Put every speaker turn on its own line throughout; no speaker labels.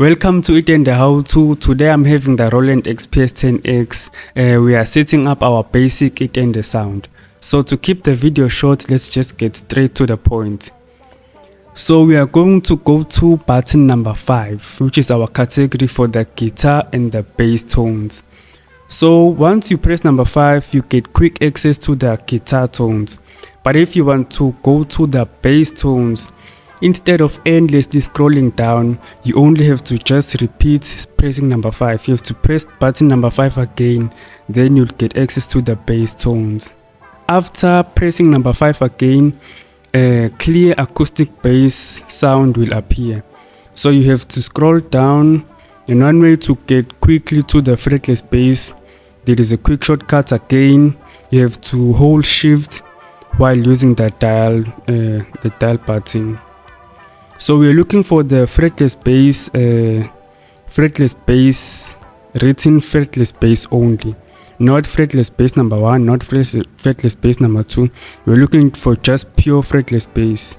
Welcome to Itende How To. Today I'm having the Roland XPS10X. We are setting up our basic Itende sound. So to keep the video short, let's just get straight to the point. So we are going to go to button number 5, which is our category for the guitar and the bass tones. So once you press number 5, you get quick access to the guitar tones. But if you want to go to the bass tones, instead of endlessly scrolling down, you only have to just repeat pressing number 5. You have to press button number 5 again, then you'll get access to the bass tones. After pressing number 5 again, a clear acoustic bass sound will appear. So you have to scroll down, and one way to get quickly to the fretless bass, there is a quick shortcut again. You have to hold shift while using the dial button. So we're looking for the fretless bass, written fretless bass only, not fretless bass number 1, not fretless bass number 2. We're looking for just pure fretless bass,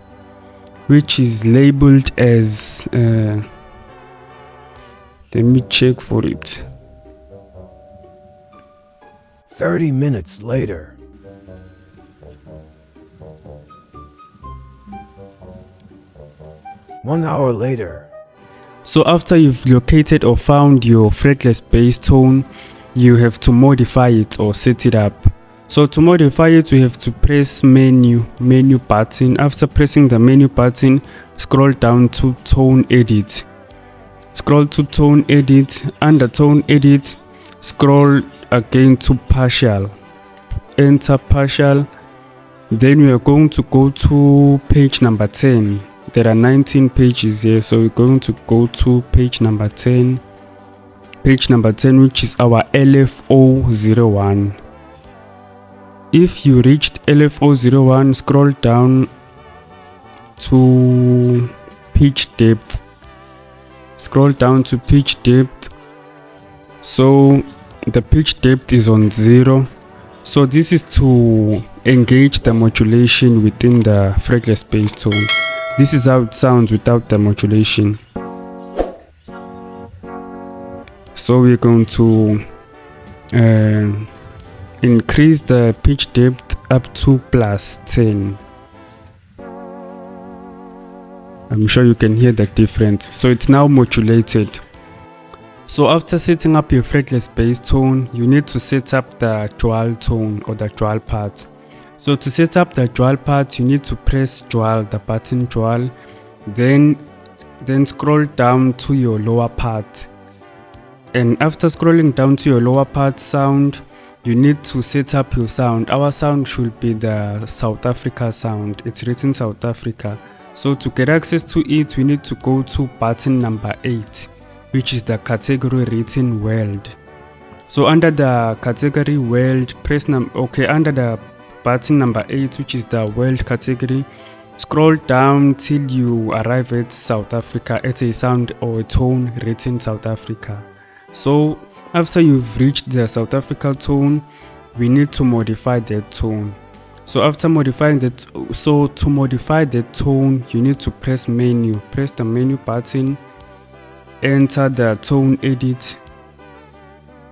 which is labeled as, let me check for it.
30 minutes later. One hour later.
So after you've located or found your fretless bass tone, you have to modify it or set it up. So to modify it, you have to press menu button. After pressing the menu button, scroll down to tone edit. Scroll to tone edit. Under tone edit, scroll again to partial. Enter partial. Then we are going to go to page number 10. There are 19 pages here, so we're going to go to page number 10. Page number 10, which is our LFO01. If you reached LFO01, scroll down to pitch depth. Scroll down to pitch depth. So the pitch depth is on 0. So this is to engage the modulation within the fretless bass tone. This is how it sounds without the modulation. So we're going to increase the pitch depth up to +10. I'm sure you can hear the difference. So it's now modulated. So after setting up your fretless bass tone, you need to set up the dual tone or the dual part. So to set up the dual part, you need to press dual, the button dual, then scroll down to your lower part. And after scrolling down to your lower part sound, you need to set up your sound. Our sound should be the South Africa sound. It's written South Africa. So to get access to it, we need to go to button number 8, which is the category written world. So under the category world, press under the button number 8, which is the world category, scroll down till you arrive at South Africa, at a sound or a tone written South Africa. So after you've reached the South Africa tone, we need to modify that tone. So after modifying that, to modify that tone, you need to press the menu button, enter the tone edit.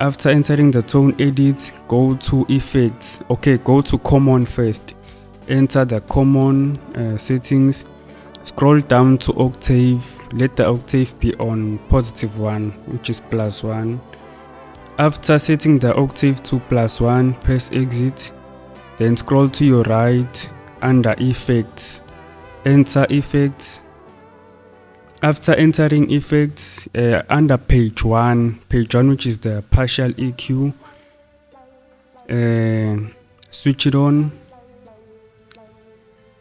After entering the tone edit, go to effects. Go to common first. Enter the common settings. Scroll down to octave. Let the octave be on +1, which is +1. After setting the octave to +1, press exit. Then scroll to your right under effects. Enter effects. After entering effects, under page 1, which is the partial EQ, switch it on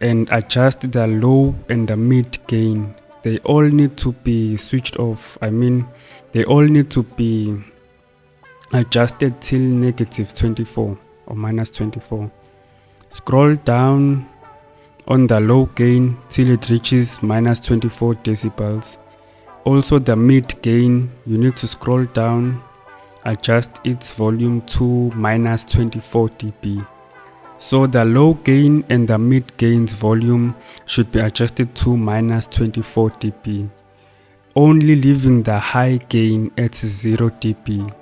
and adjust the low and the mid gain. They all need to be switched off. They all need to be adjusted till -24 or -24. Scroll down on the low gain till it reaches -24 decibels. Also the mid gain, you need to scroll down, adjust its volume to -24 dB. So the low gain and the mid gain's volume should be adjusted to -24 dB. only leaving the high gain at 0 dB.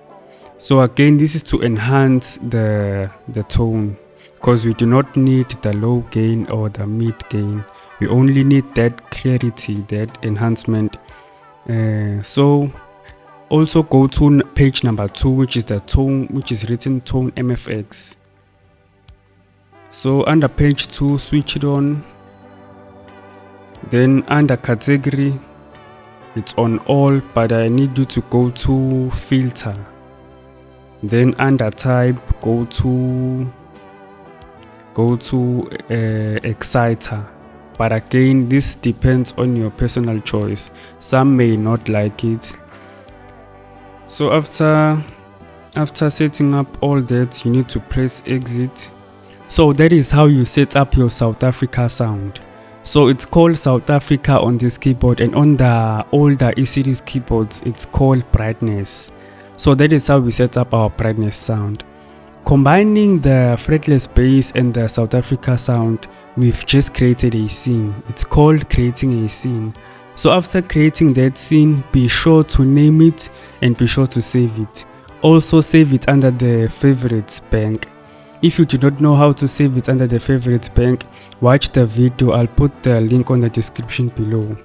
So again, this is to enhance the tone, because we do not need the low gain or the mid gain. We only need that clarity, that enhancement. So also go to page number 2, which is the tone, which is written tone MFX. So under page 2, switch it on. Then under category, it's on all, but I need you to go to filter. Then under type, go to exciter. But again, this depends on your personal choice. Some may not like it. So after setting up all that, you need to press exit. So that is how you set up your South Africa sound. So it's called South Africa on this keyboard, and on the older E-series keyboards it's called brightness. So that is how we set up our brightness sound. Combining the fretless bass and the South Africa sound, we've just created a scene. It's called creating a scene. So after creating that scene, be sure to name it and be sure to save it. Also save it under the favorites bank. If you do not know how to save it under the favorites bank, watch the video. I'll put the link on the description below.